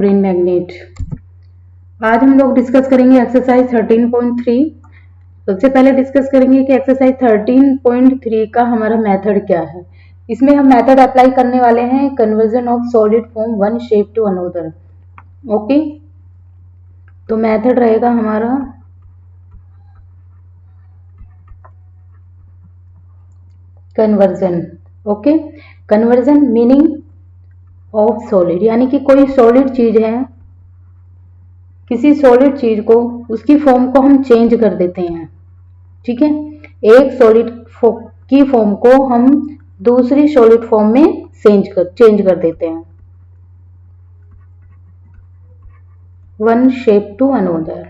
Green magnet. आज हम लोग डिस्कस करेंगे एक्सरसाइज 13.3। सबसे पहले डिस्कस करेंगे कि एक्सरसाइज 13.3 का हमारा मेथड क्या है। इसमें हम मेथड अप्लाई करने वाले हैं conversion of solid from one shape to another. Okay, तो मेथड रहेगा हमारा conversion. Okay, conversion meaning of solid, यानी कि कोई सॉलिड चीज है, किसी सॉलिड चीज को उसकी फॉर्म को हम चेंज कर देते हैं। ठीक है, एक सॉलिड की फॉर्म को हम दूसरी सॉलिड फॉर्म में चेंज कर देते हैं। One shape to another.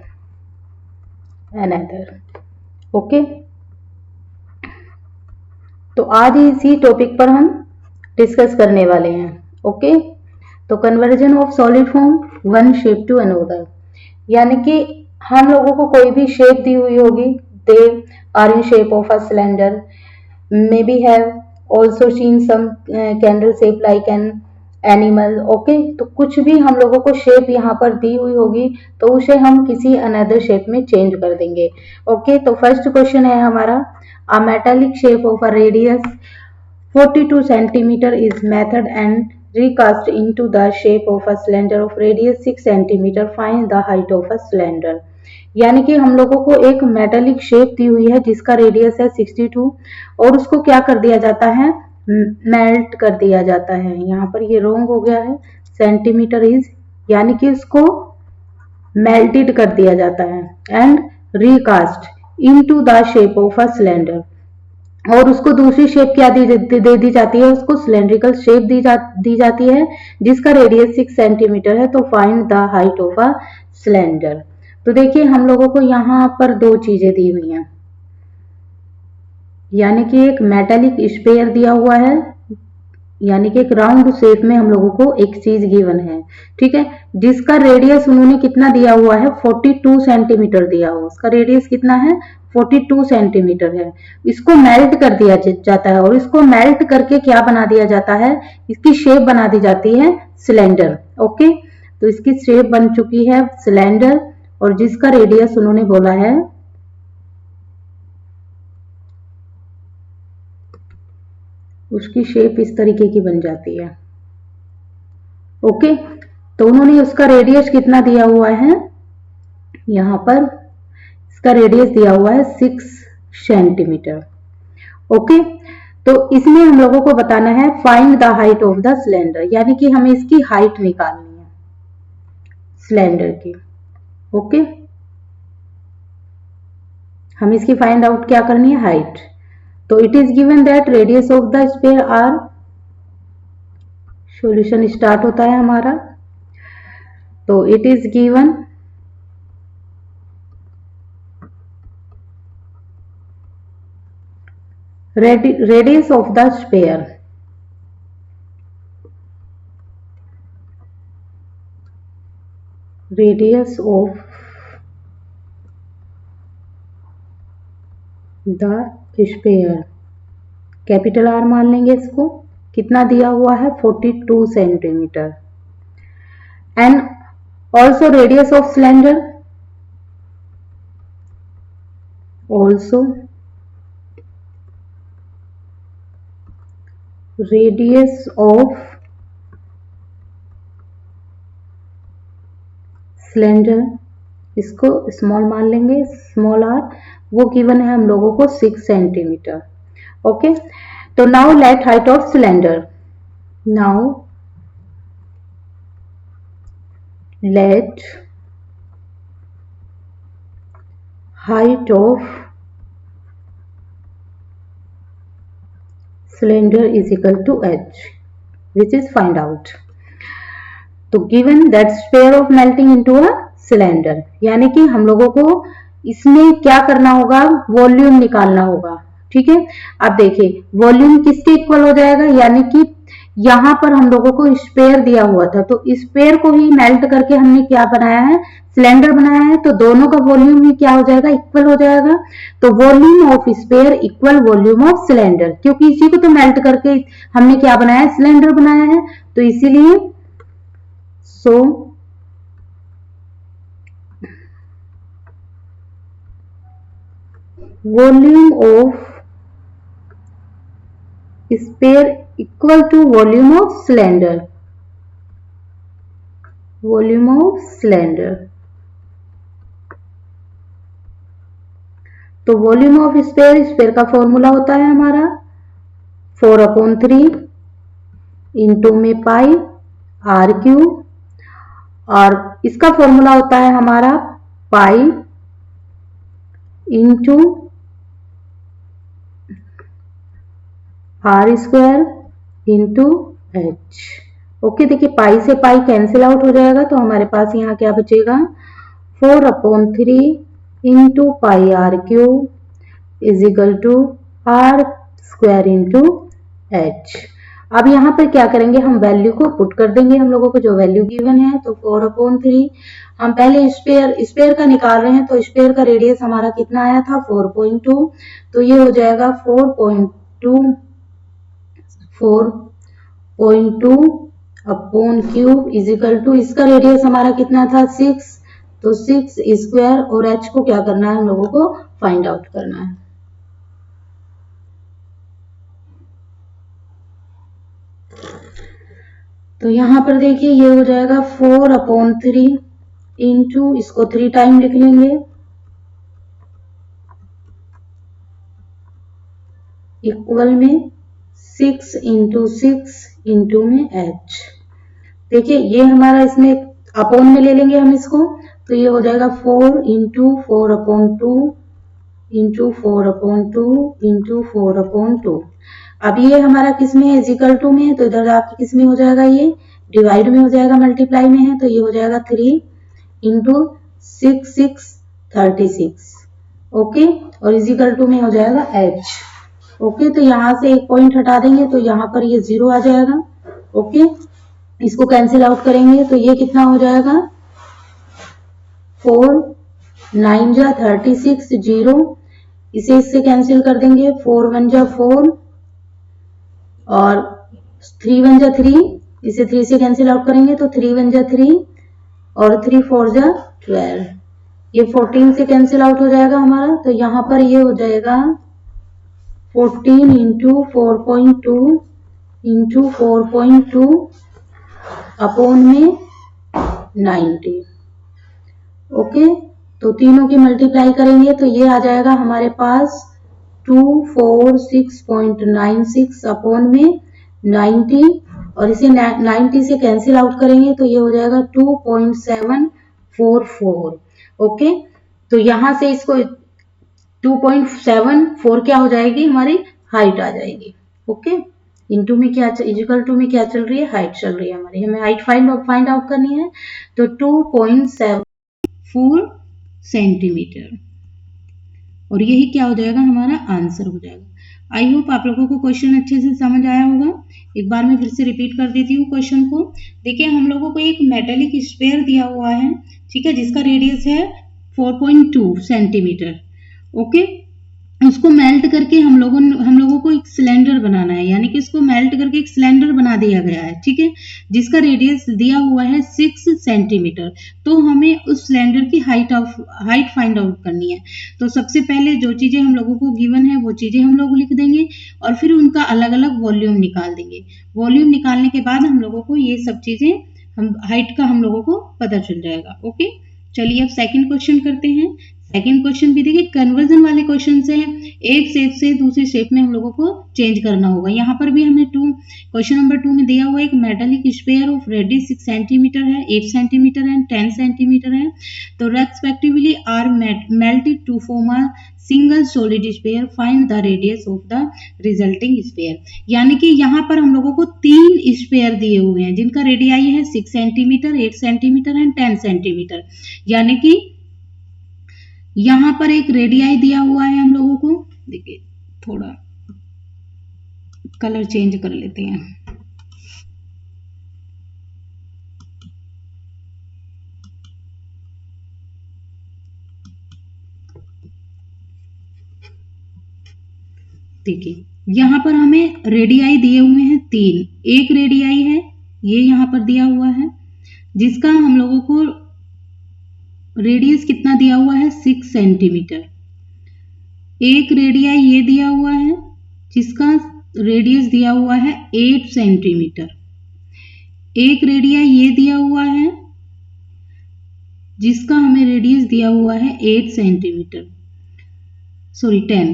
Okay, तो आज इसी टॉपिक पर हम डिस्कस करने वाले हैं। ओके, तो conversion of solid from one shape to another, यानी कि हम लोगों को कोई भी शेप दी हुई होगी, they are in shape of a cylinder, maybe have also seen some candle shape like an animal. Okay, तो कुछ भी हम लोगों को शेप यहाँ पर दी हुई होगी तो उसे हम किसी अनदर शेप में चेंज कर देंगे। ओके, तो फर्स्ट क्वेश्चन है हमारा, अ metallic shape of a radius 42 centimeter is method and recast into the shape of a cylinder of radius 6 centimeter. Find the height of a cylinder. यानी कि हम लोगों को एक मेटालिक शेप दी हुई है जिसका रेडियस है 62 और उसको क्या कर दिया जाता है, मेल्ट कर दिया जाता है। यहाँ पर ये रॉन्ग हो गया है, सेंटीमीटर इज, यानी कि उसको मेल्टेड कर दिया जाता है and recast into the shape of a cylinder, और उसको दूसरी शेप क्या दे दी जाती है, उसको सिलेंड्रिकल शेप दी जाती है जिसका रेडियस 6 सेंटीमीटर है। तो find the height of a cylinder. तो देखिए हम लोगों को यहाँ पर दो चीजें दी हुई हैं, यानी कि एक मेटालिक स्फीयर दिया हुआ है, यानी कि एक राउंड शेप में हम लोगों को एक चीज गिवन है। ठीक है, जिसका रेडियस उन्होंने कितना दिया हुआ है, 42 सेंटीमीटर दिया हुआ, उसका रेडियस कितना है, 42 सेंटीमीटर है। इसको मेल्ट कर दिया जाता है और इसको मेल्ट करके क्या बना दिया जाता है, इसकी शेप बना दी जाती है सिलेंडर। ओके, तो इसकी शेप बन चुकी है सिलेंडर और जिसका रेडियस उन्होंने बोला है, उसकी शेप इस तरीके की बन जाती है। ओके, तो उन्होंने उसका रेडियस कितना दिया हुआ है, यहां पर इसका रेडियस दिया हुआ है 6 सेंटीमीटर। ओके, तो इसमें हम लोगों को बताना है find the height of the cylinder, यानी कि हमें इसकी हाइट निकालनी है सिलेंडर की। ओके, हम इसकी फाइंड आउट क्या करनी है, हाइट। तो it is given that radius of the sphere R, solution start होता है हमारा। तो it is given radius of the sphere, radius of the sphere, capital R मान लेंगे इसको, कितना दिया हुआ है, 42 centimeter. And also radius of cylinder, also radius of cylinder, इसको स्मॉल मान लेंगे, स्मॉल आर, वो गिवन है हम लोगों को 6 सेंटीमीटर। ओके, तो now let height of cylinder, now let height of cylinder is equal to h, which is find out। तो given that sphere of melting into a cylinder, यानी कि हम लोगों को इसमें क्या करना होगा, वॉल्यूम निकालना होगा। ठीक है, अब देखिए वॉल्यूम किसके इक्वल हो जाएगा, यानी कि यहाँ पर हम लोगों को स्फीयर दिया हुआ था, तो स्फीयर को ही मेल्ट करके हमने क्या बनाया है, सिलेंडर बनाया है, तो दोनों का वॉल्यूम ही क्या हो जाएगा, इक्वल हो जाएगा। तो volume of sphere equal volume of cylinder, क्योंकि इसी को तो मेल्ट करके हमने क्या बनाया है, सिलेंडर बनाया है, तो इसीलिए so volume of sphere equal to volume of cylinder, volume of cylinder. तो वॉल्यूम ऑफ स्फीयर, स्फीयर का फॉर्मूला होता है हमारा 4/3 इंटू में पाई आर क्यूब, और इसका फॉर्मूला होता है हमारा pi into R square into H. Okay, देखिए पाई से पाई कैंसिल आउट हो जाएगा, तो हमारे पास यहाँ क्या बचेगा 4/3 into pi R cube is equal to R square into H. अब यहाँ पर क्या करेंगे, हम वैल्यू को पुट कर देंगे, हम लोगों को जो वैल्यू गिवन है। तो 4/3 हम पहले स्पेयर का निकाल रहे हैं, तो स्पेयर का रेडियस हमारा कितना आया था 4.2, तो ये हो जाएगा 4.2 upon cube is equal to, इसका रेडियस हमारा कितना था 6, तो 6 स्क्वायर, और एच को क्या करना है हम लोगों को फाइंड आउट करना है। तो यहां पर देखिए ये हो जाएगा 4/3 इंटू, इसको 3 टाइम लिख लेंगे, इक्वल में 6 इंटू 6 इंटू में एच। देखिए ये हमारा इसमें अपॉन में ले लेंगे हम इसको, तो ये हो जाएगा 4 इंटू 4/2 इंटू 4/2 इंटू 4/2। अब ये हमारा किस में है, इजिकल टू में है, तो इधर जाके किस में हो जाएगा, ये डिवाइड में हो जाएगा, मल्टीप्लाई में है, तो ये हो जाएगा 3 इंटू 6 6 36। ओके, और इजिकल टू में हो जाएगा एच। ओके, तो यहां से एक पॉइंट हटा देंगे, तो यहाँ पर ये 0 आ जाएगा। ओके, इसको कैंसिल आउट करेंगे, तो ये कितना हो जाएगा 4 9 जा 36 0, इसे इससे कैंसिल कर देंगे, 4 1 जा 4 और 3 1 जा 3, इसे 3 से कैंसिल आउट करेंगे, तो 3 1 जा 3 और 3 4 जा 12, ये 14 से कैंसिल आउट हो जाएगा हमारा, तो यहाँ पर ये हो जाएगा 14 इंटू 4.2 इंटू 4.2 अपॉन में 90। ओके, तो तीनों की मल्टीप्लाई करेंगे, तो ये आ जाएगा हमारे पास 246.96 अपॉन में 90, और इसे 90 से कैंसिल आउट करेंगे, तो ये हो जाएगा 2.744। ओके, तो यहां से इसको 2.74 क्या हो जाएगी, हमारी हाइट आ जाएगी। ओके, इनटू में क्या, इक्वल टू में क्या चल रही है, हाइट चल रही है हमारी, हमें हाइट फाइंड आउट करनी है, तो 2.74 सेंटीमीटर, और यही क्या हो जाएगा, हमारा आंसर हो जाएगा। आई होप आप लोगों को क्वेश्चन अच्छे से समझ आया होगा। एक बार मैं फिर से रिपीट कर देती हूँ क्वेश्चन को। देखिए हम लोगों को एक मेटेलिक स्फीयर दिया हुआ है, ठीक है, जिसका रेडियस है 4.2 सेंटीमीटर। ओके, उसको मेल्ट करके हम लोगों को एक सिलेंडर बनाना है, यानी कि इसको मेल्ट करके एक सिलेंडर बना दिया गया है, ठीक है, जिसका रेडियस दिया हुआ है 6 सेंटीमीटर। तो हमें उस सिलेंडर की हाइट फाइंड आउट करनी है। तो सबसे पहले जो चीजें हम लोगों को गिवन है वो चीजें हम लोग लिख देंगे, और फिर उनका अलग अलग वॉल्यूम निकाल देंगे। वॉल्यूम निकालने के बाद हम लोगों को ये सब चीजें, हम हाइट का हम लोगों को पता चल जाएगा। ओके, चलिए अब सेकंड क्वेश्चन करते हैं। सेकंड क्वेश्चन भी देखिए कन्वर्जन वाले क्वेश्चन से, एक शेप से दूसरी शेप में हम लोगों को चेंज करना होगा। यहाँ पर भी हमें क्वेश्चन नंबर 2 में दिया हुआ एक metallic sphere of radius 6 centimeter है, 8 सेंटीमीटर है, 10 सेंटीमीटर है, तो respectively are melted to form a single solid sphere, find the radius of the resulting sphere. यानी कि यहाँ पर हम लोगों को 3 स्फीयर दिए हुए हैं, जिनका रेडियाई है 6 सेंटीमीटर, 8 सेंटीमीटर एंड 10 सेंटीमीटर। यानी कि यहां पर एक रेडियाई दिया हुआ है हम लोगों को, देखिए थोड़ा कलर चेंज कर लेते हैं। देखिए यहां पर हमें रेडियाई दिए हुए हैं 3, एक रेडियाई है ये यहां पर दिया हुआ है, जिसका हम लोगों को रेडियस कितना दिया हुआ है 6 सेंटीमीटर। एक रेडिया ये दिया हुआ है जिसका रेडियस दिया हुआ है 8 सेंटीमीटर, एक रेडिया ये दिया हुआ है जिसका हमें रेडियस दिया हुआ है 8 सेंटीमीटर, सॉरी 10,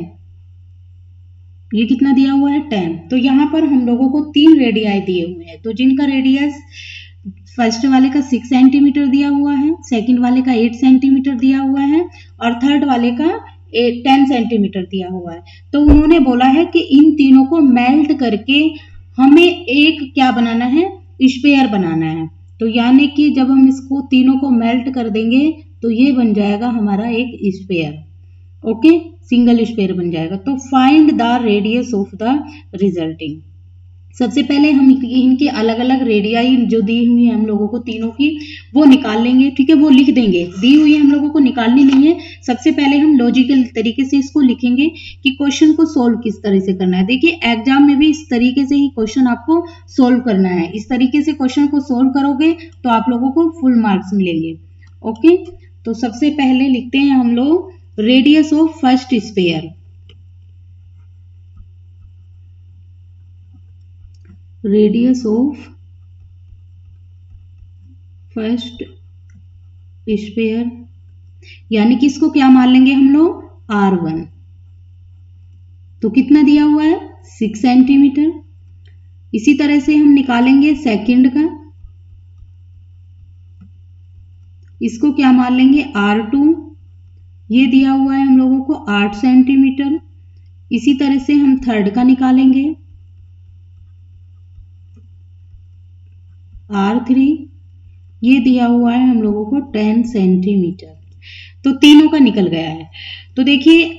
ये कितना दिया हुआ है 10। तो यहाँ पर हम लोगों को 3 रेडियाई दिए हुए हैं, तो जिनका रेडियस फर्स्ट वाले का 6 सेंटीमीटर दिया हुआ है, सेकंड वाले का 8 सेंटीमीटर दिया हुआ है और थर्ड वाले का 10 सेंटीमीटर दिया हुआ है। तो उन्होंने बोला है कि इन तीनों को मेल्ट करके हमें एक क्या बनाना है, स्पेयर बनाना है। तो यानी कि जब हम इसको तीनों को मेल्ट कर देंगे तो ये बन जाएगा हमारा एक स्पेयर, ओके, सिंगल स्पेयर बन जाएगा। तो find the radius of the resulting, सबसे पहले हम इनके अलग अलग रेडियाई जो दी हुई है हम लोगों को तीनों की वो निकाल लेंगे, ठीक है, वो लिख देंगे, दी हुई है हम लोगों को निकालनी नहीं है। सबसे पहले हम लॉजिकल तरीके से इसको लिखेंगे कि क्वेश्चन को सोल्व किस तरह से करना है। देखिए एग्जाम में भी इस तरीके से ही क्वेश्चन आपको सोल्व करना है, इस तरीके से क्वेश्चन को सोल्व करोगे तो आप लोगों को फुल मार्क्स मिलेंगे, ओके। तो सबसे पहले लिखते हैं हम लोग radius of first sphere, radius of first sphere, यानी कि इसको क्या मान लेंगे हम लोग R1, तो कितना दिया हुआ है 6 सेंटीमीटर। इसी तरह से हम निकालेंगे सेकंड का, इसको क्या मान लेंगे R2, ये दिया हुआ है हम लोगों को 8 सेंटीमीटर। इसी तरह से हम थर्ड का निकालेंगे R3, ये दिया हुआ है हम लोगों को 10 सेंटीमीटर। तो तीनों का निकल गया है। तो देखिए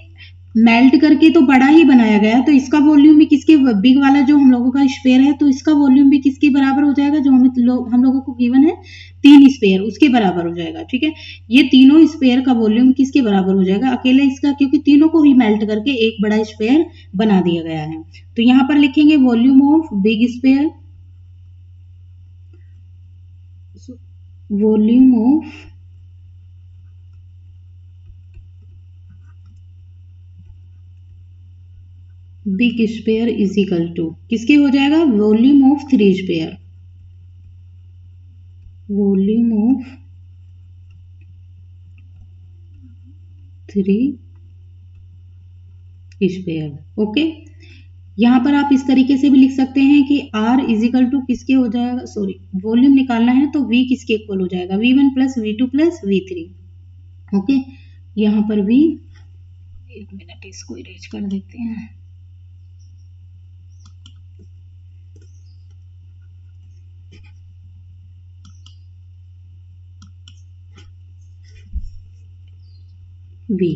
मेल्ट करके तो बड़ा ही बनाया गया, तो इसका वॉल्यूम भी किसके, बिग वाला जो हम लोगों का स्पेयर है, तो इसका वॉल्यूम भी किसके बराबर हो जाएगा, जो हम लोगों को गिवन है 3 स्पेयर, उसके बराबर हो जाएगा, ठीक है। ये तीनों स्पेयर का वॉल्यूम किसके बराबर हो जाएगा, अकेले इसका, क्योंकि तीनों को ही मेल्ट करके एक बड़ा स्पेयर बना दिया गया है। तो यहाँ पर लिखेंगे volume of big sphere, volume of big sphere is equal to किसके हो जाएगा, volume of 3 sphere, volume of 3 sphere, okay. यहां पर आप इस तरीके से भी लिख सकते हैं कि R इज इक्वल टू किसके हो जाएगा, सॉरी वॉल्यूम निकालना है तो V किसके इक्वल हो जाएगा, V1 plus V2 plus V3, okay. यहां पर V, एक मिनट इसको इरेज कर देते हैं, V,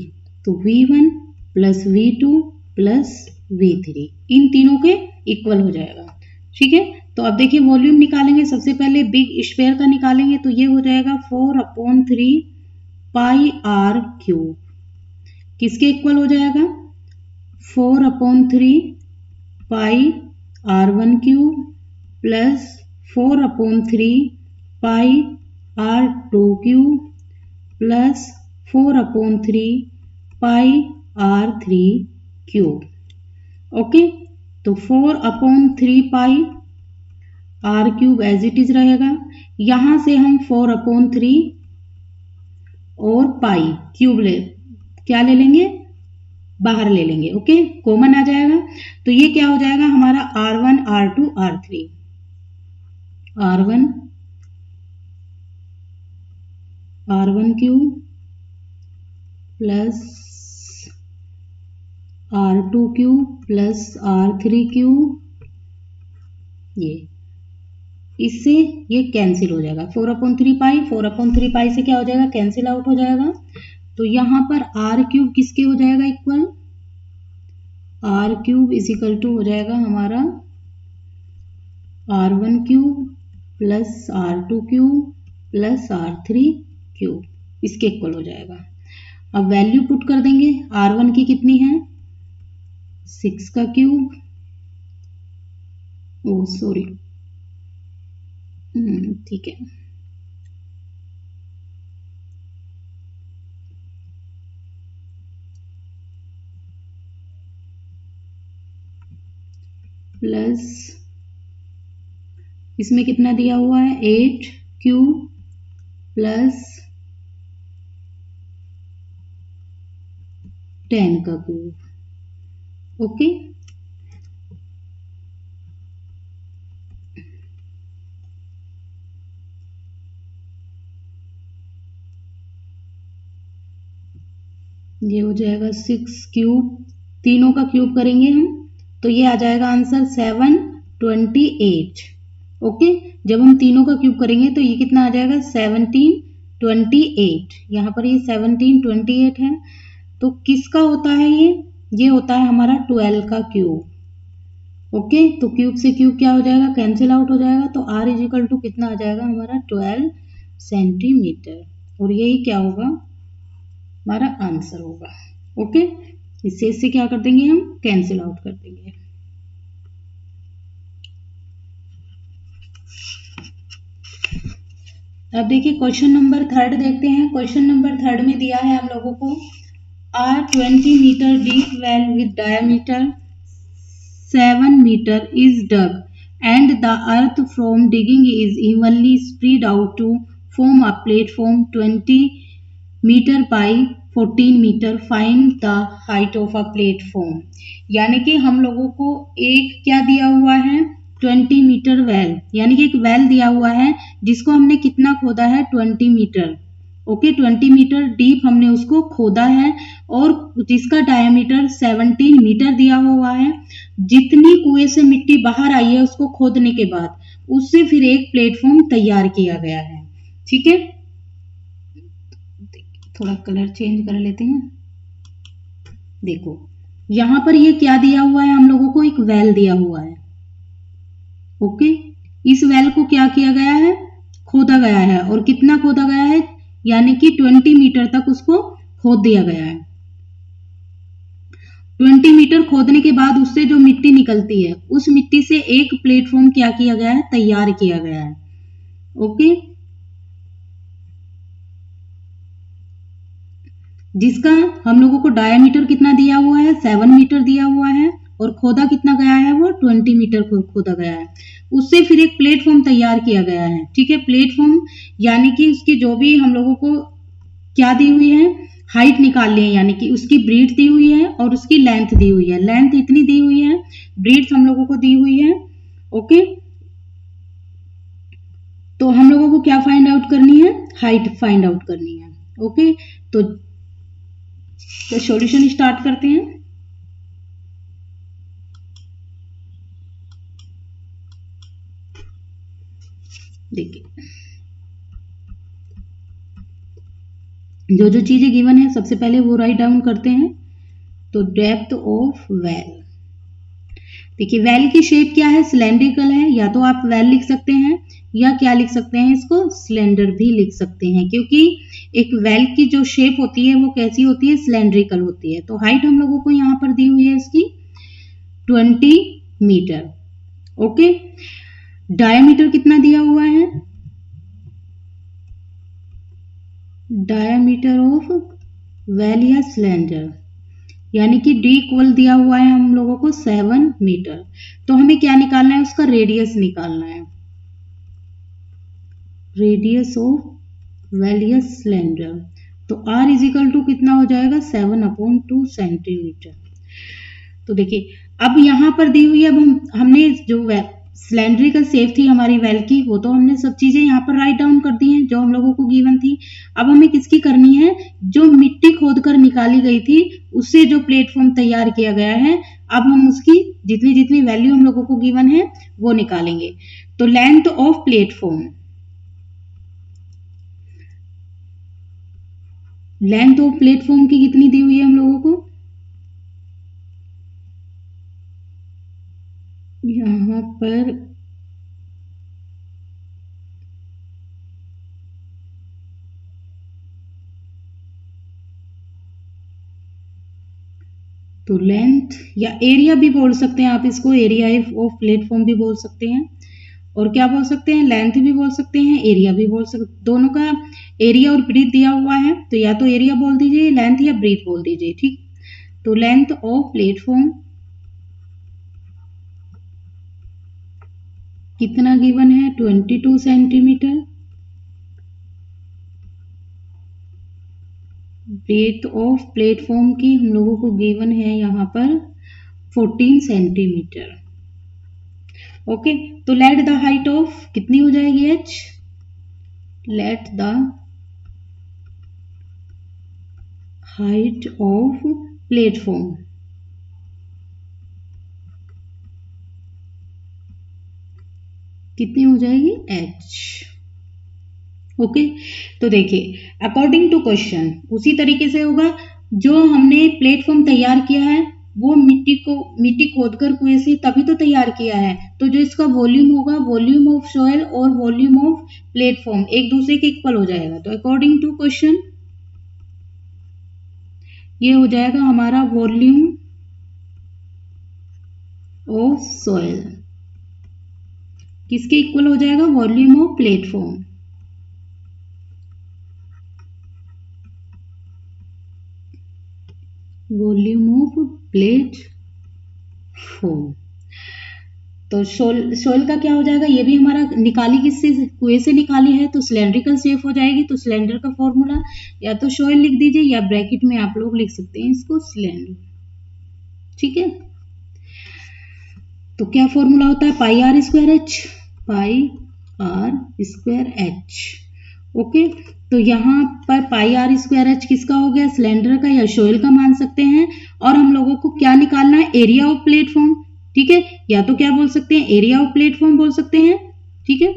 तो V1 plus V2 plus V3 इन तीनों के इक्वल हो जाएगा, ठीक है। तो अब देखिए वॉल्यूम निकालेंगे, सबसे पहले बिग स्क्वायर का निकालेंगे, तो ये हो जाएगा 4/3 पाई R क्यूब, किसके इक्वल हो जाएगा 4/3 pi R1 cube plus 4/3 pi R2 cube plus 4/3 pi R3 cube, okay. तो 4/3 pi R cube as it is रहेगा, यहां से हम 4/3 और पाई क्यूब क्या ले लेंगे, बाहर ले लेंगे, ओके, कॉमन आ जाएगा। तो ये क्या हो जाएगा हमारा R1 R2 R3, R1 cube plus R2 cube plus R3 cube, ये इससे ये कैंसिल हो जाएगा, 4/3 पाई, 4/3 पाई से क्या हो जाएगा, कैंसिल आउट हो जाएगा। तो यहां पर R क्यूब किसके हो जाएगा equal, R cube is equal to हो जाएगा हमारा R1 cube plus R2 cube plus R3 cube, इसके इक्वल हो जाएगा। अब वैल्यू पुट कर देंगे, R1 की कितनी है 6 का क्यूब, ओ सॉरी, ठीक है, प्लस इसमें कितना दिया हुआ है 8 क्यूब प्लस 10 का क्यूब। ओके, ये हो जाएगा 6 क्यूब, तीनों का क्यूब करेंगे हम तो ये आ जाएगा आंसर 728। ओके, जब हम तीनों का क्यूब करेंगे तो ये कितना आ जाएगा 1728। यहाँ पर ये 1728 है तो किसका होता है ये होता है हमारा 12 का क्यूब। ओके, तो क्यूब से क्यूब क्या हो जाएगा, कैंसिल आउट हो जाएगा, तो r इजिकल टू कितना आ जाएगा हमारा 12 सेंटीमीटर, और यही क्या होगा हमारा आंसर होगा। ओके, इससे क्या कर देंगे हम, कैंसिल आउट कर देंगे। अब देखिए क्वेश्चन नंबर 3 देखते हैं। क्वेश्चन नंबर 3 में दिया है हम लोगों को a 20 meter deep well with diameter 7 meter is dug and the earth from digging is evenly spread out to form a platform 20 meter by 14 meter, find the height of a platform. यानी कि हम लोगों को एक क्या दिया हुआ है 20 मीटर वेल, यानी कि एक वेल दिया हुआ है जिसको हमने कितना खोदा है 20 मीटर। ओके, 20 मीटर डीप हमने उसको खोदा है और जिसका डायमीटर 17 मीटर दिया हुआ है। जितनी कुएं से मिट्टी बाहर आई है उसको खोदने के बाद उससे फिर एक प्लेटफॉर्म तैयार किया गया है। ठीक है, थोड़ा कलर चेंज कर लेते हैं। देखो यहां पर ये क्या दिया हुआ है हम लोगों को, एक वेल दिया हुआ है। ओके, इस वेल को क्या किया गया है, खोदा गया है, और कितना खोदा गया है, यानी कि 20 मीटर तक उसको खोद दिया गया है। 20 मीटर खोदने के बाद उससे जो मिट्टी निकलती है उस मिट्टी से एक प्लेटफॉर्म क्या किया गया है, तैयार किया गया है। ओके, जिसका हम लोगों को डायमीटर कितना दिया हुआ है 7 मीटर दिया हुआ है, और खोदा कितना गया है वो 20 मीटर खोदा गया है। उससे फिर एक प्लेटफॉर्म तैयार किया गया है। ठीक है, प्लेटफॉर्म यानी कि उसकी जो भी हम लोगों को क्या दी हुई है, हाइट निकाल ली है, यानी कि उसकी ब्रीथ दी हुई है और उसकी लेंथ दी हुई है। लेंथ इतनी दी हुई है, ब्रीथ हम लोगों को दी हुई है। ओके, तो हम लोगों को क्या फाइंड आउट करनी है, हाइट फाइंड आउट करनी है। ओके, तो सॉल्यूशन स्टार्ट करते हैं। देखिए जो जो चीजें गिवन है सबसे पहले वो राइट डाउन करते हैं। तो डेप्थ ऑफ वेल, देखिए वेल की शेप क्या है, सिलेंड्रिकल है। या तो आप वेल लिख सकते हैं या क्या लिख सकते हैं, इसको सिलेंडर भी लिख सकते हैं, क्योंकि एक वेल की जो शेप होती है वो कैसी होती है, सिलेंड्रिकल होती है। तो हाइट हम लोगों को यहाँ पर दी हुई है इसकी 20 मीटर। ओके, डायमीटर कितना दिया हुआ है, डायमीटर ऑफ वेल या सिलेंडर, यानी कि डी इक्वल दिया हुआ है हम लोगों को 7 मीटर। तो हमें क्या निकालना है, उसका रेडियस निकालना है, रेडियस ऑफ वेल या सिलेंडर। तो r इजिकल टू कितना हो जाएगा 7/2 सेंटीमीटर। तो देखिए अब यहाँ पर दी हुई है, अब हमने जो सिलेंड्रिकल शेप थी हमारी वेल की, वो तो हमने सब चीजें यहाँ पर राइट डाउन कर दी हैं जो हम लोगों को गिवन थी। अब हमें किसकी करनी है, जो मिट्टी खोद कर निकाली गई थी उससे जो प्लेटफॉर्म तैयार किया गया है, अब हम उसकी जितनी जितनी वैल्यू हम लोगों को गिवन है वो निकालेंगे। तो length of platform, length of platform की कितनी दी हुई है हम लोगों को, यहाँ पर तो लेंथ या एरिया भी बोल सकते हैं आप इसको, एरिया ऑफ प्लेटफॉर्म भी बोल सकते हैं, और क्या बोल सकते हैं, लेंथ भी बोल सकते हैं, एरिया भी बोल सकते, दोनों का एरिया और ब्रीथ दिया हुआ है तो या तो एरिया बोल दीजिए, लेंथ या ब्रीथ बोल दीजिए। ठीक, तो लेंथ ऑफ प्लेटफॉर्म कितना गिवन है 22 सेंटीमीटर। ब्रेथ ऑफ प्लेटफॉर्म की हम लोगों को गिवन है यहाँ पर 14 सेंटीमीटर। ओके, तो लेट द हाइट ऑफ कितनी हो जाएगी h, let the height of platform कितनी हो जाएगी h। ओके, तो देखिए अकॉर्डिंग टू क्वेश्चन उसी तरीके से होगा। जो हमने प्लेटफॉर्म तैयार किया है वो मिट्टी खोदकर कुएं से तभी तो तैयार किया है, तो जो इसका वॉल्यूम होगा, वॉल्यूम ऑफ सॉइल और वॉल्यूम ऑफ प्लेटफॉर्म एक दूसरे के इक्वल हो जाएगा। तो अकॉर्डिंग टू क्वेश्चन ये हो जाएगा हमारा वॉल्यूम ऑफ सॉइल किसके इक्वल हो जाएगा, volume of platform. Volume of platform. तो सोइल का क्या हो जाएगा, ये भी हमारा निकाली किससे, कुएं से निकाली है, तो सिलेंड्रिकल शेप हो जाएगी। तो सिलेंडर का फॉर्मूला या तो सोइल लिख दीजिए या ब्रैकेट में आप लोग लिख सकते हैं इसको सिलेंडर। ठीक है, तो क्या फॉर्मूला होता है, pi are square h, pi are square h. Okay, तो यहाँ पर पाई आर स्क्वायर एच किसका हो गया, सिलेंडर का या सोइल का मान सकते हैं। और हम लोगों को क्या निकालना है, एरिया ऑफ प्लेटफॉर्म। ठीक है, या तो क्या बोल सकते हैं, एरिया ऑफ प्लेटफॉर्म बोल सकते हैं। ठीक है,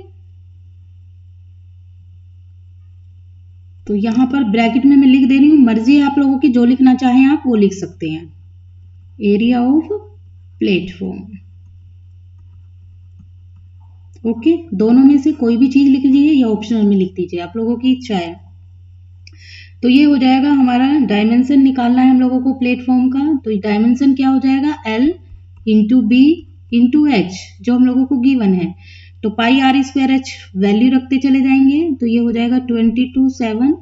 तो यहां पर ब्रैकेट में मैं लिख दे रही हूं, मर्जी है आप लोगों की, जो लिखना चाहें आप वो लिख सकते हैं, एरिया ऑफ प्लेटफॉर्म। ओके, दोनों में से कोई भी चीज लिख दीजिए या ऑप्शनल में लिख दीजिए, आप लोगों की इच्छा है। तो ये हो जाएगा हमारा डायमेंशन निकालना है हम लोगों को प्लेटफॉर्म का। तो डायमेंशन क्या हो जाएगा, L into B into H, जो हम लोगों को गिवन है। तो pi are square H value रखते चले जाएंगे, तो ये हो जाएगा 22/7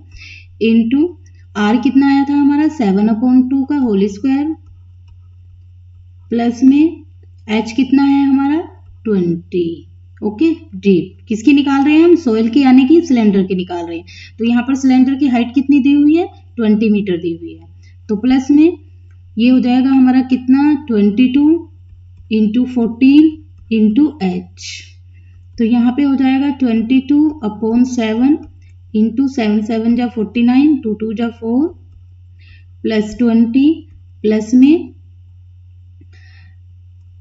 इंटू आर कितना आया था हमारा 7/2 का होल स्क्वायर, प्लस में एच कितना है हमारा 20। ओके, डीप किसकी निकाल रहे हैं हम, सोइल की यानी कि सिलेंडर की निकाल रहे हैं। तो यहाँ पर सिलेंडर की हाइट कितनी दी हुई है, 20 मीटर दी हुई है। तो प्लस में ये हो जाएगा हमारा कितना 22 इंटू 14 इंटू एच। तो यहाँ पे हो जाएगा 22/7 इंटू 7 7 जा 49, 2 2 जा 4 प्लस 20 प्लस में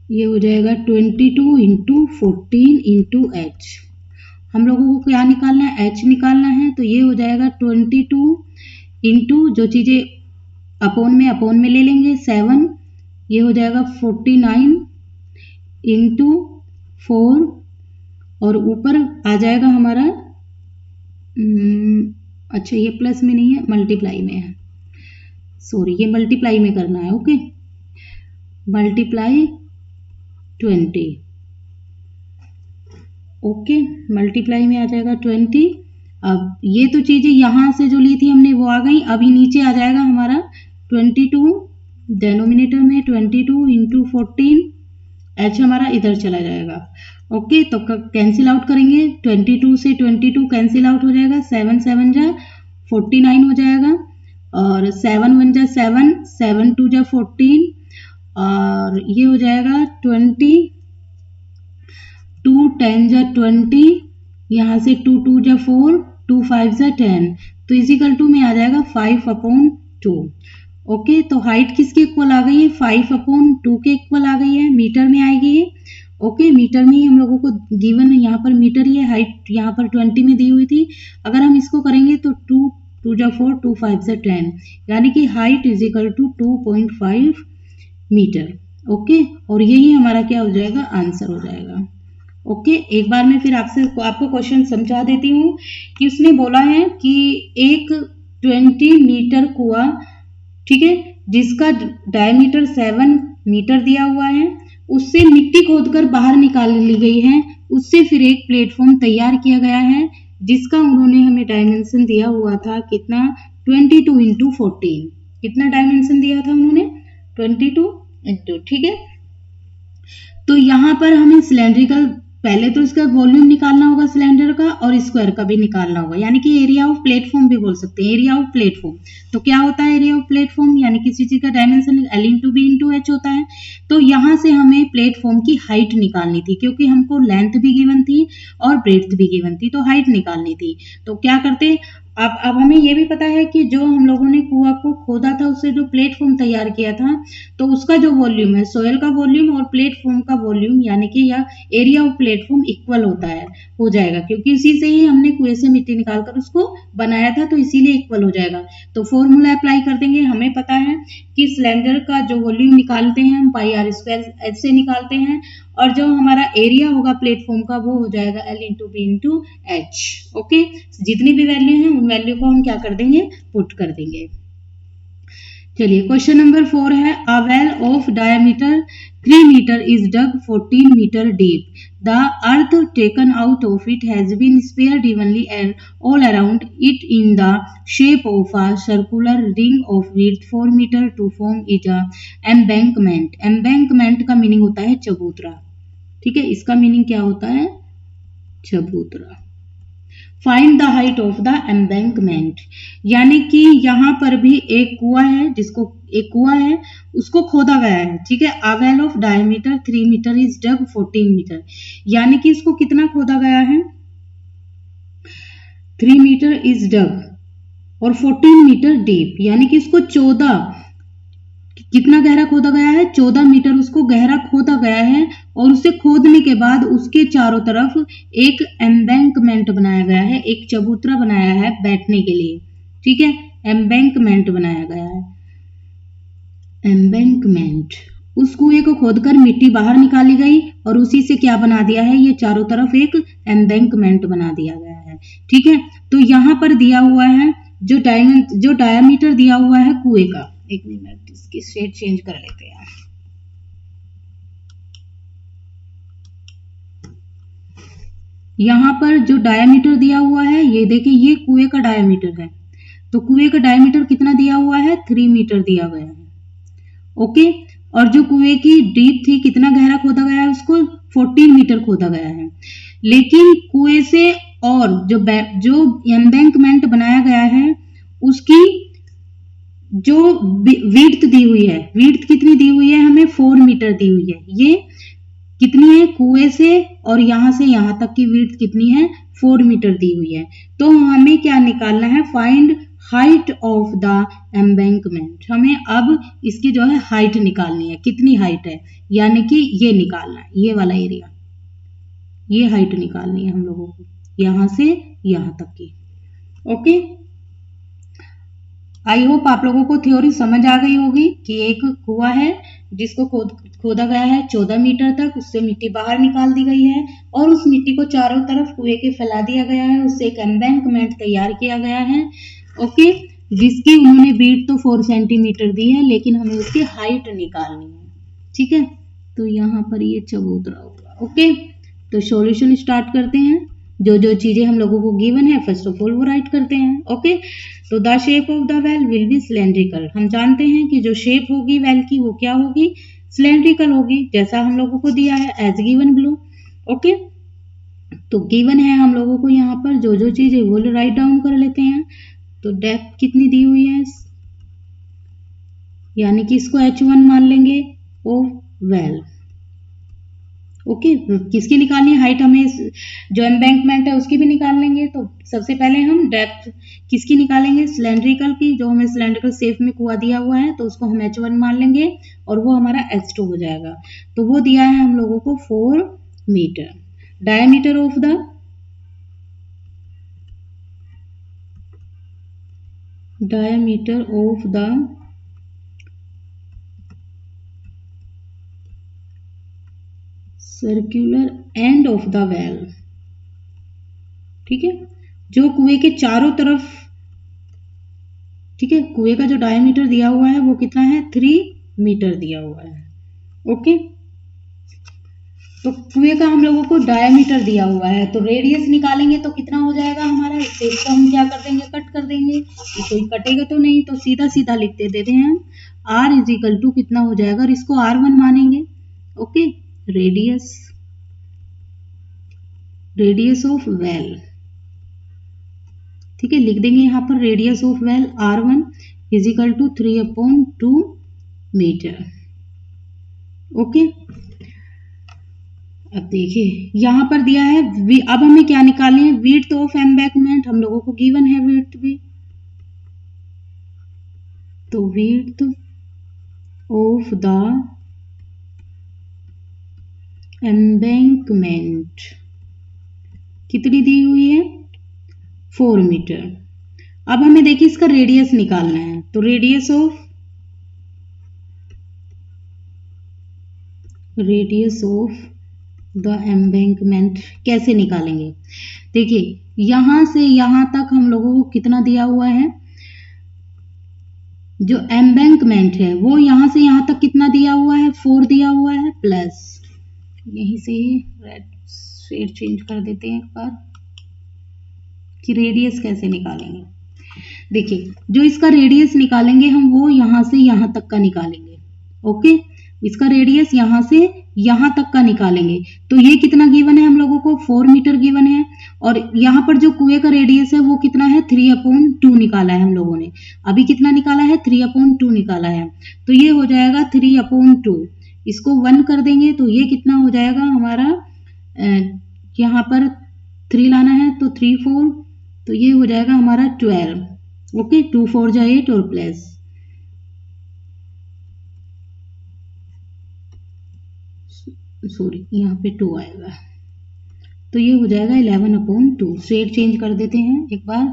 ये हो जाएगा 22 इंटू 14 इंटू एच। हम लोगों को क्या निकालना है, एच निकालना है। तो ये हो जाएगा 22 इंटू जो चीजें अपोन में ले लेंगे 7, ये हो जाएगा 49 इंटू 4 और ऊपर आ जाएगा हमारा अच्छा ये प्लस में नहीं है, मल्टीप्लाई में है, सॉरी ये मल्टीप्लाई में करना है। Okay, multiply 20। ओके, मल्टीप्लाई में आ जाएगा 20। अब ये तो चीजें यहां से जो ली थी हमने वो आ गई। अभी नीचे आ जाएगा हमारा 22 डेनोमिनेटर में 22 इंटू 14, एच हमारा इधर चला जाएगा। ओके, तो कैंसिल आउट करेंगे, 22 से 22 कैंसिल आउट हो जाएगा, 7 7 जा 49 हो जाएगा और 7 1 जा 7, 7 2 जा 14 और ये हो जाएगा 20, 2 10 जा 20, यहाँ से 2 2 जा 4, 2 5 जा 10, तो इजिकल टू में आ जाएगा 5/2। ओके, तो हाइट किसके इक्वल आ गई है, 5/2 के इक्वल आ गई है, मीटर में आएगी ये। ओके, मीटर में ही हम लोगों को गिवन है, यहाँ पर मीटर ही है, हाइट यहाँ पर 20 में दी हुई थी। अगर हम इसको करेंगे तो 2 2 जा 4, 2 5 जा 10, यानी कि height is equal to 2.5 meter. Okay, और यही हमारा क्या हो जाएगा, आंसर हो जाएगा। ओके, एक बार मैं फिर आपको क्वेश्चन समझा देती हूँ कि उसने बोला है कि एक 20 मीटर कुआं, ठीक है, जिसका डायमीटर 7 मीटर दिया हुआ है, उससे मिट्टी खोदकर बाहर निकाल ली गई है, उससे फिर एक प्लेटफॉर्म तैयार किया गया है जिसका उन्होंने हमें डायमेंशन दिया हुआ था कितना 22 इंटू 14। कितना डायमेंशन दिया था उन्होंने 22 इंटू, ठीक है। तो यहाँ पर हमें सिलेंड्रिकल पहले तो इसका वॉल्यूम निकालना होगा सिलेंडर का और स्क्वायर का भी निकालना होगा, यानी कि एरिया ऑफ प्लेटफॉर्म भी बोल सकते हैं, एरिया ऑफ प्लेटफॉर्म। तो क्या होता है एरिया ऑफ प्लेटफॉर्म, यानी किसी चीज का dimension L into B into H होता है। तो यहाँ से हमें प्लेटफॉर्म की हाइट निकालनी थी, क्योंकि हमको लेंथ भी गिवन थी और ब्रेड्थ भी गिवन थी, तो हाइट निकालनी थी। तो क्या करते, अब हमें ये भी पता है कि जो हम लोगों ने कुआं को खोदा था, उससे जो प्लेटफॉर्म तैयार किया था, तो उसका जो वॉल्यूम है, सोयल का वॉल्यूम और प्लेटफॉर्म का वॉल्यूम, यानी कि यह एरिया ऑफ प्लेटफॉर्म इक्वल होता है, हो जाएगा, क्योंकि इसी से ही हमने कुएं से मिट्टी निकालकर उसको बनाया था, तो इसीलिए इक्वल हो जाएगा। तो फॉर्मूला अप्लाई कर देंगे। हमें पता है कि सिलेंडर का जो वॉल्यूम निकालते हैं हम पाई आर स्क्वायर एच से निकालते हैं, और जो हमारा एरिया होगा प्लेटफॉर्म का वो हो जाएगा L into B into H. Okay, जितनी भी वैल्यू है उन वैल्यू को हम क्या कर देंगे, पुट कर देंगे। चलिए क्वेश्चन नंबर 4 है, a well of diameter 3 metre is dug 14 metre deep, the earth taken out of it has been spread evenly and all around it in the shape of a circular ring of width 4 metre to form is a embankment. Embankment का meaning होता है चबूतरा, ठीक है, इसका meaning क्या होता है, चबूतरा। Find the height of the embankment, यानी कि यहाँ पर भी एक कुआं है, जिसको एक कुआं है उसको खोदा गया है, ठीक है। A well of diameter 3 metre is dug 14 metre, यानी कि इसको कितना खोदा गया है, 3 मीटर इज डग और 14 मीटर डीप, यानी कि इसको 14, कितना गहरा खोदा गया है, 14 मीटर उसको गहरा खोदा गया है, और उसे खोदने के बाद उसके चारों तरफ एक एम्बैंकमेंट बनाया गया है, एक चबूतरा बनाया है बैठने के लिए, ठीक है, एम्बैंकमेंट बनाया गया है, एम्बैंकमेंट। उस कुएं को खोदकर मिट्टी बाहर निकाली गई और उसी से क्या बना दिया है, ये चारों तरफ एक एम्बैंकमेंट बना दिया गया है, ठीक है। तो यहाँ पर दिया हुआ है जो डायमीटर दिया हुआ है कुएं का, एक मिनट इसकी शेड चेंज कर लेते हैं। यहाँ पर जो डायमीटर दिया हुआ है, ये देखिए, ये कुएं का डायमीटर है, तो कुएं का डायमीटर कितना दिया हुआ है, 3 मीटर दिया गया है, ओके। और जो कुएं की डीप थी, कितना गहरा खोदा गया है, उसको 14 मीटर खोदा गया है। लेकिन कुएं से और जो एम्बैंकमेंट बनाया गया है, उसकी जो विड्थ दी हुई है, विड्थ कितनी दी हुई है हमें, 4 मीटर दी हुई है। ये कितनी है, कुएं से और यहां से यहां तक की विड्थ कितनी है, 4 मीटर दी हुई है। तो हमें क्या निकालना है, find height of the embankment. हमें अब इसकी जो है हाइट निकालनी है, कितनी हाइट है, यानी कि ये निकालना है, ये वाला एरिया, ये हाइट निकालनी है हम लोगों को, यहां से यहां तक की। ओके, आई होप आप लोगों को थ्योरी समझ आ गई होगी कि एक कुआं है जिसको खोदा गया है 14 मीटर तक, उससे मिट्टी बाहर निकाल दी गई है और उस मिट्टी को चारों तरफ कुएं के फैला दिया गया है, उससे एक एम्बैंकमेंट तैयार किया गया है, ओके, जिसकी उन्होंने बीट तो 4 सेंटीमीटर दी है, लेकिन हमें उसकी हाइट निकालनी है, ठीक है। तो यहाँ पर ये चबूतरा होगा, ओके। तो सॉल्यूशन स्टार्ट करते हैं। जो जो चीजें हम लोगों को गिवन है, फर्स्ट ऑफ ऑल वो राइट करते हैं, ओके। तो the shape of the well will be cylindrical, हम जानते हैं कि जो शेप होगी वेल की वो क्या होगी, सिलेंड्रिकल होगी, जैसा हम लोगों को दिया है एज गिवन बिलो, ओके। तो गिवन है हम लोगों को यहाँ पर जो जो चीज है वो राइट डाउन कर लेते हैं। तो डेप्थ कितनी दी हुई है, यानी कि इसको H1 मान लेंगे ऑफ वेल, ओके। किसकी निकालनी है हाइट, हमें जो एम्बैंकमेंट है उसकी भी निकाल लेंगे। तो सबसे पहले हम डेप्थ किसकी निकालेंगे, सिलेंड्रिकल की, जो हमें सिलेंड्रिकल शेप में कुआं दिया हुआ है, तो उसको हम H1 मान लेंगे और वो हमारा H2 हो जाएगा। तो वो दिया है हम लोगों को 4 metre. Diameter of the circular end of the well, ठीक है, जो कुएं के चारों तरफ, ठीक है, कुएं का जो डायमीटर दिया हुआ है वो कितना है, 3 मीटर दिया हुआ है, ओके। तो कुएं का हम लोगों को डायमीटर दिया हुआ है, तो रेडियस निकालेंगे तो कितना हो जाएगा हमारा, इसको हम क्या कर देंगे, कट कर देंगे, ये कोई कटेगा तो नहीं, तो सीधा सीधा लिख देते हैं हम, R इज इक्वल टू कितना हो जाएगा, और इसको R1 मानेंगे, okay, radius radius of well, ठीक है, लिख देंगे यहाँ पर radius of well R1 is equal to 3/2 metre. Okay, अब देखिए यहाँ पर दिया है, अब हमें क्या निकालना है, विड्थ ऑफ एम्बैंकमेंट हम लोगों को गिवन है विड्थ भी, तो विड्थ ऑफ द एम्बैंकमेंट कितनी दी हुई है, 4 मीटर। अब हमें देखिए इसका रेडियस निकालना है, तो रेडियस ऑफ द एम्बैंकमेंट कैसे निकालेंगे, देखिए यहां से यहां तक हम लोगों को कितना दिया हुआ है, जो एम्बैंकमेंट है वो यहां से यहां तक कितना दिया हुआ है, 4 दिया हुआ है, प्लस यहीं से ही रेड शेड चेंज कर देते हैं एक बार कि रेडियस कैसे निकालेंगे। देखिए जो इसका रेडियस निकालेंगे हम वो यहां से यहां तक का निकालेंगे। ओके, इसका रेडियस यहां से यहां तक का निकालेंगे, तो ये कितना गिवन है हम लोगों को, 4 मीटर गिवन है, और यहाँ पर जो कुएं का रेडियस है वो कितना है, 3/2 निकाला है हम लोगों ने, अभी कितना निकाला है, 3/2 निकाला है, तो ये हो जाएगा 3/2, इसको 1 कर देंगे तो ये कितना हो जाएगा हमारा, यहाँ पर 3 लाना है तो 3 4, तो ये हो जाएगा हमारा 12। ओके, 2 4 जा 8 और प्लस सॉरी यहाँ पे 2 आएगा, तो ये हो जाएगा 11/2। शेड चेंज कर देते हैं एक बार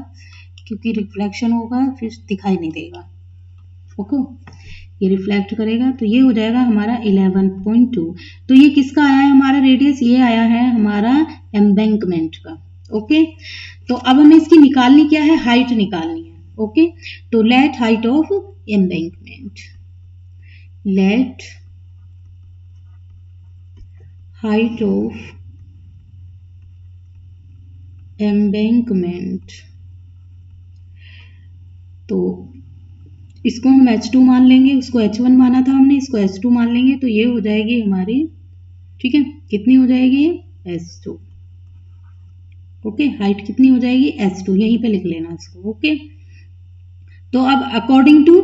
क्योंकि रिफ्लेक्शन होगा फिर दिखाई नहीं देगा। ओके, ये रिफ्लेक्ट करेगा तो ये हो जाएगा हमारा 11.2। तो ये किसका आया है हमारा रेडियस, ये आया है हमारा एम्बैंकमेंट का। ओके, तो अब हमें इसकी निकालनी क्या है, हाइट निकालनी है। ओके, तो late height of embankment, late height of embankment, तो इसको हम H2 मान लेंगे, उसको H1 माना था हमने, इसको H2 मान लेंगे, तो ये हो जाएगी हमारी, ठीक है, कितनी हो जाएगी ये S2। ओके, हाइट कितनी हो जाएगी S2, यहीं पे लिख लेना इसको। ओके, तो अब अकॉर्डिंग टू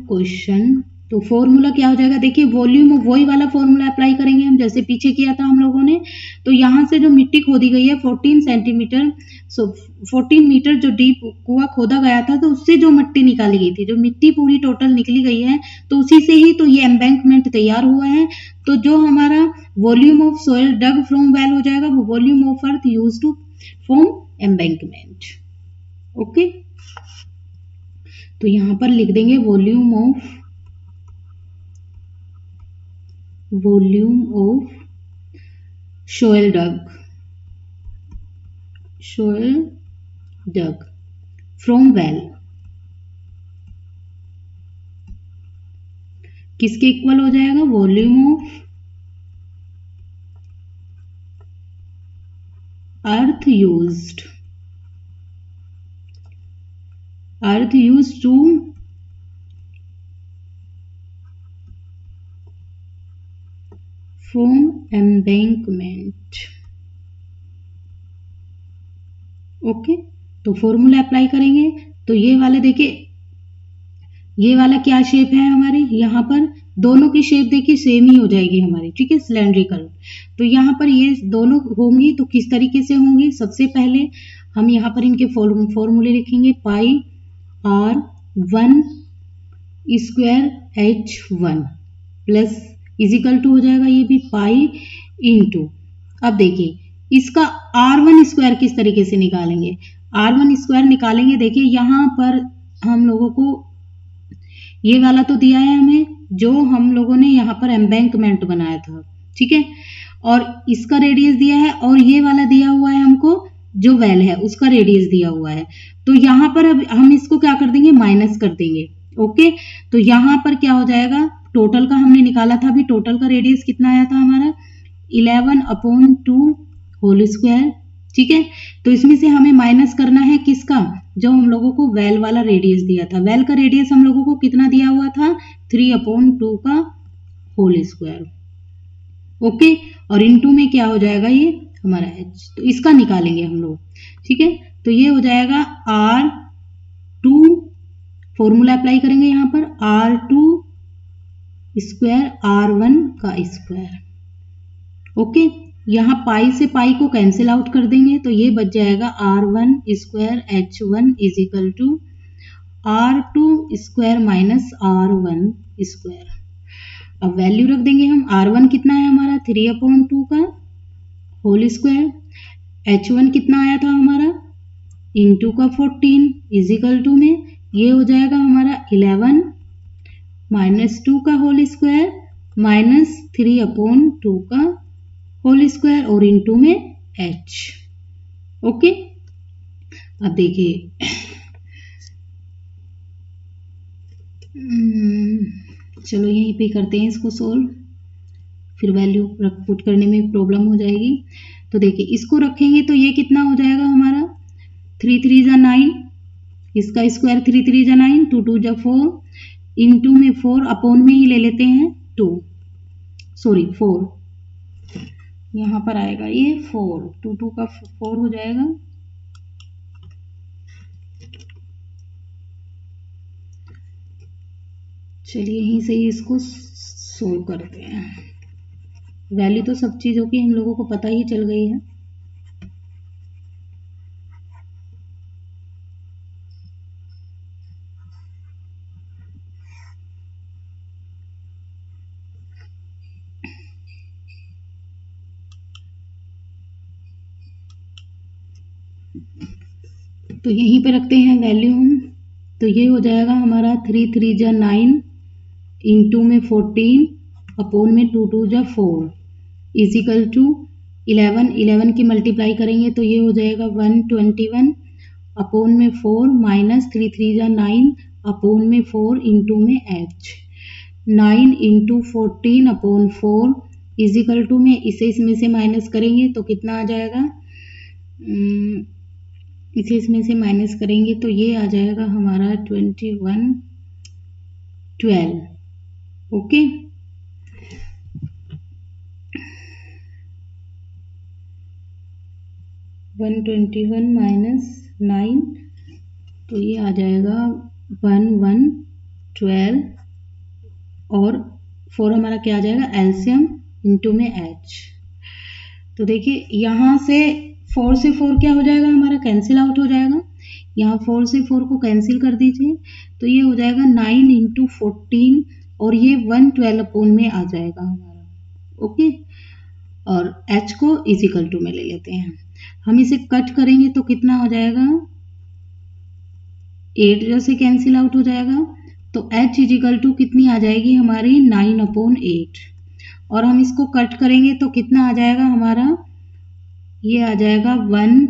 क्वेश्चन, तो फॉर्मूला क्या हो जाएगा, देखिए वॉल्यूम, वही वाला फॉर्मूला अप्लाई करेंगे हम जैसे पीछे किया था हम लोगों ने। तो यहाँ से जो मिट्टी खोदी गई है 14 सेंटीमीटर, 14 मीटर जो डीप कुआं खोदा गया था, तो उससे जो मिट्टी निकाली गई थी, जो मिट्टी पूरी टोटल निकली गई है, तो उसी से ही तो ये एम्बैंकमेंट तैयार हुआ है। तो जो हमारा volume of soil dug from well हो जाएगा, वो volume of earth use to form embankment. Okay, तो यहां पर लिख देंगे volume of soil dug from well, किसके इक्वल हो जाएगा, volume of earth used to form embankment. Okay, तो फॉर्मूला अप्लाई करेंगे, तो ये वाले देखिए, ये वाला क्या शेप है हमारी, यहाँ पर दोनों की शेप देखिए सेम ही हो जाएगी हमारी, ठीक है, सिलेंड्रिकल। तो यहाँ पर ये दोनों होंगी तो किस तरीके से होंगी, सबसे पहले हम यहाँ पर इनके फॉर्मूले लिखेंगे, pi R1 square H1 plus is equal to हो जाएगा ये भी पाई इंटू, अब देखिए इसका R1 स्क्वायर किस तरीके से निकालेंगे, R1 स्क्वायर निकालेंगे, देखिए यहाँ पर हम लोगों को ये वाला तो दिया है हमें, जो हम लोगों ने यहाँ पर एम्बैंकमेंट बनाया था, ठीक है, और इसका रेडियस दिया है, और ये वाला दिया हुआ है हमको जो वेल है उसका रेडियस दिया हुआ है। तो यहाँ पर अब हम इसको क्या कर देंगे, माइनस कर देंगे। ओके, तो यहाँ पर क्या हो जाएगा, टोटल का हमने निकाला था, अभी टोटल का रेडियस कितना आया था हमारा 11/2 होल स्क्वायर, ठीक है, तो इसमें से हमें माइनस करना है किसका, जो हम लोगों को वेल वाला रेडियस दिया था, वेल का रेडियस हम लोगों को कितना दिया हुआ था 3/2 का होल स्क्वायर। ओके, और इनटू में क्या हो जाएगा ये हमारा h, तो इसका निकालेंगे हम लोग। ठीक है, तो ये हो जाएगा r2, फॉर्मूला अप्लाई करेंगे यहाँ पर, r2 स्क्वायर r1 का स्क्वायर। ओके, यहाँ पाई से पाई को कैंसिल आउट कर देंगे तो ये बच जाएगा r1 square h1 is equal to r2 square minus r1 square. अब वैल्यू रख देंगे हम, r1 कितना है हमारा 3/2 का होल स्क्वायर, h1 कितना आया था हमारा इंटू का 14 इजिकल टू में ये हो जाएगा हमारा 11 माइनस 2 का होल स्क्वायर माइनस 3/2 का होल स्क्वायर और इंटू में h। ओके, अब देखिए चलो यहीं पे करते हैं इसको सोल्व, फिर वैल्यू पुट करने में प्रॉब्लम हो जाएगी। तो देखिए इसको रखेंगे तो ये कितना हो जाएगा हमारा 3 3 जा 9, इसका स्क्वायर 3 3 जा 9, 2 2 जा 4, इंटू में 4 अपॉन में ही ले लेते हैं 2, सॉरी 4 यहाँ पर आएगा ये 4, 2 2 का 4 हो जाएगा। चलिए यहीं से ही इसको सोल्व करते हैं। वैल्यू तो सब चीज़ों की हम लोगों को पता ही चल गई है। तो यहीं पे रखते हैं वैल्यू हम, तो ये हो जाएगा हमारा 3 3 जा 9 इंटू में 14 अपॉन में 2 2 जा 4 इजिकल टू 11 की मल्टीप्लाई करेंगे तो ये हो जाएगा 121 अपॉन में 4 माइनस 3 3 जा 9 अपॉन में 4 इंटू में h, 9 into 14 upon 4 is equal to में इसे इसमें से माइनस करेंगे तो कितना आ जाएगा, इसे इसमें से माइनस करेंगे तो ये आ जाएगा हमारा 21 12। ओके, वन 21 माइनस 9 तो ये आ जाएगा 1 1 12 और 4 हमारा क्या आ जाएगा एलसीएम इंटू में h। तो देखिए यहाँ से 4 से 4 क्या हो जाएगा हमारा कैंसिल आउट हो जाएगा, यहाँ 4 से 4 को कैंसिल कर दीजिए तो ये हो जाएगा 9 इंटू 14 और ये 112 अपॉन में आ जाएगा हमारा। ओके, और h को इजिकल टू में ले लेते हैं, हम इसे कट करेंगे तो कितना हो जाएगा 8 जैसे कैंसिल आउट हो जाएगा तो h इजिकल टू कितनी आ जाएगी हमारी 9/8 और हम इसको कट करेंगे तो कितना आ जाएगा हमारा, ये आ जाएगा 1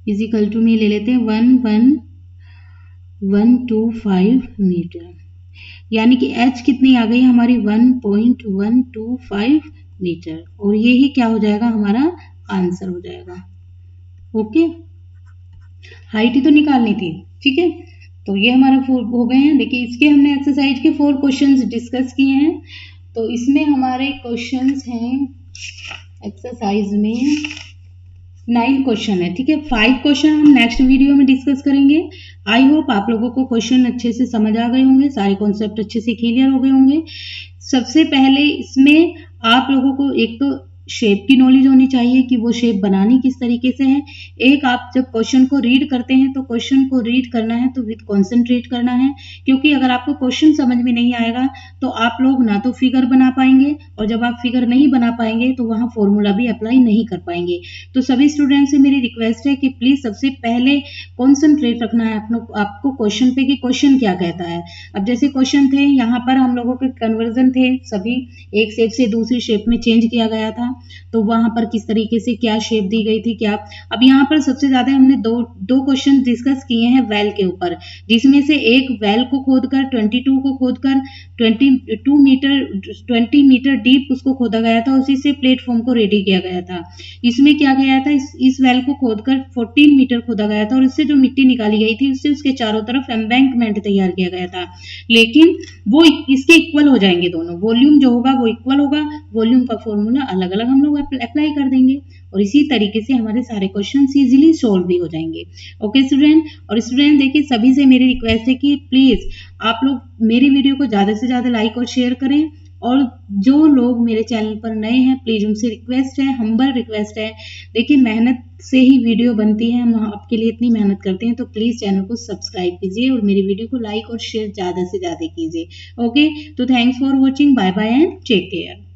इजिकल टू में ले लेते हैं 1.125 मीटर, यानी कि h कितनी आ गई हमारी 1.125 मीटर और ये ही क्या हो जाएगा हमारा आंसर हो जाएगा। ओके, हाइट ही तो निकालनी थी। ठीक है, तो ये हमारा 4 हो गए हैं। देखिए इसके हमने एक्सरसाइज के 4 क्वेश्चंस डिस्कस किए हैं, तो इसमें हमारे क्वेश्चंस हैं एक्सरसाइज में 9 क्वेश्चन है। ठीक है, 5 क्वेश्चन हम नेक्स्ट वीडियो में डिस्कस करेंगे। आई होप आप लोगों को क्वेश्चन अच्छे से समझ आ गए होंगे, सारे कॉन्सेप्ट अच्छे से क्लियर हो गए होंगे। सबसे पहले इसमें आप लोगों को एक तो शेप की नॉलेज होनी चाहिए कि वो शेप बनानी किस तरीके से है। एक, आप जब क्वेश्चन को रीड करते हैं तो क्वेश्चन को रीड करना है तो विद कॉन्सेंट्रेट करना है, क्योंकि अगर आपको क्वेश्चन समझ में नहीं आएगा तो आप लोग ना तो फिगर बना पाएंगे और जब आप फिगर नहीं बना पाएंगे तो वहाँ फॉर्मूला भी अप्लाई नहीं कर पाएंगे। तो सभी स्टूडेंट से मेरी रिक्वेस्ट है कि प्लीज सबसे पहले कॉन्सेंट्रेट रखना है आपको क्वेश्चन पे कि क्वेश्चन क्या कहता है। अब जैसे क्वेश्चन थे यहाँ पर हम लोगों के कन्वर्जन थे, सभी एक शेप से दूसरी शेप में चेंज किया गया था। तो वहां पर किस तरीके से क्या शेप दी गई थी क्या। अब यहाँ पर सबसे ज्यादा हमने दो क्वेश्चन डिस्कस किए हैं वेल के ऊपर, जिसमें से एक वेल को खोदकर 22 को खोदकर 20 मीटर डीप उसको खोदा गया था, उसी से प्लेटफॉर्म को रेडी किया गया था। इसमें क्या गया था, इस वेल को खोदकर 14 मीटर खोदा गया था और इससे जो मिट्टी निकाली गई थी उससे उसके चारों तरफ एम्बैंकमेंट तैयार किया गया था। लेकिन वो इसके इक्वल हो जाएंगे दोनों, वॉल्यूम जो होगा वो इक्वल होगा, वॉल्यूम का फॉर्मूला अलग अलग हम लोग अप्लाई कर देंगे और इसी तरीके से हमारे सारे क्वेश्चन इजीली सोल्व भी हो जाएंगे। ओके स्टूडेंट, और स्टूडेंट देखिए सभी से मेरी रिक्वेस्ट है कि प्लीज आप लोग मेरी वीडियो को ज्यादा से ज्यादा लाइक और शेयर करें, और जो लोग मेरे चैनल पर नए हैं प्लीज उनसे रिक्वेस्ट है, हम्बल रिक्वेस्ट है, देखिए मेहनत से ही वीडियो बनती है, हम आपके लिए इतनी मेहनत करते हैं, तो प्लीज चैनल को सब्सक्राइब कीजिए और मेरी वीडियो को लाइक और शेयर ज्यादा से ज्यादा कीजिए। ओके, तो thanks for watching, bye bye and take care.